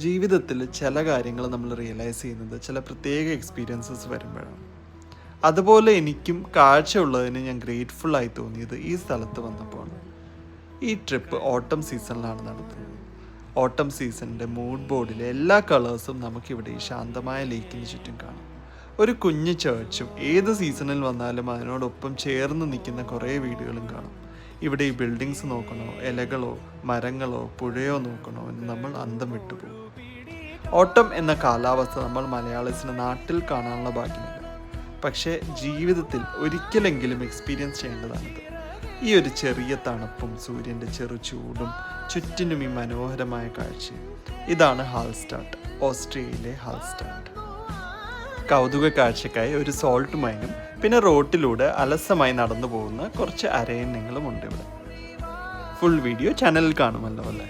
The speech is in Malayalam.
ജീവിതത്തിൽ ചില കാര്യങ്ങൾ നമ്മൾ റിയലൈസ് ചെയ്യുന്നത് ചില പ്രത്യേക എക്സ്പീരിയൻസസ് വരുമ്പോഴാണ്. അതുപോലെ എനിക്കും കാഴ്ചയുള്ളതിന് ഞാൻ ഗ്രേറ്റ്ഫുള്ളായി തോന്നിയത് ഈ സ്ഥലത്ത് വന്നപ്പോഴാണ്. ഈ ട്രിപ്പ് ഓട്ടം സീസണിലാണ് നടത്തുന്നത്. ഓട്ടം സീസണിൻ്റെ മൂഡ് ബോർഡിലെ എല്ലാ കളേഴ്സും നമുക്കിവിടെ ഈ ശാന്തമായ ലേക്കിന് ചുറ്റും കാണാം. ഒരു കുഞ്ഞു ചേർച്ചും ഏത് സീസണിൽ വന്നാലും അതിനോടൊപ്പം ചേർന്ന് നിൽക്കുന്ന കുറേ വീടുകളും കാണും. ഇവിടെ ഈ ബിൽഡിങ്സ് നോക്കണോ, ഇലകളോ മരങ്ങളോ പുഴയോ നോക്കണോ എന്ന് നമ്മൾ അന്തം വിട്ടുപോകും. ഓട്ടം എന്ന കാലാവസ്ഥ നമ്മൾ മലയാളീസിന് നാട്ടിൽ കാണാനുള്ള ഭാഗ്യമില്ല. പക്ഷേ ജീവിതത്തിൽ ഒരിക്കലെങ്കിലും എക്സ്പീരിയൻസ് ചെയ്യേണ്ടതാണിത്. ഈ ഒരു ചെറിയ തണുപ്പും സൂര്യൻ്റെ ചെറു ചൂടും ചുറ്റിനും ഈ മനോഹരമായ കാഴ്ചയും. ഇതാണ് ഹാൾസ്റ്റാഡ്, ഓസ്ട്രിയയിലെ ഹാൾസ്റ്റാഡ്. കൗതുക കാഴ്ചക്കായി ഒരു സോൾട്ട് മൈനും പിന്നെ റോട്ടിലൂടെ അലസമായി നടന്നു പോകുന്ന കുറച്ച് അരയന്യങ്ങളും ഉണ്ട് ഇവിടെ. ഫുൾ വീഡിയോ ചാനലിൽ കാണുമല്ലോ അല്ലേ.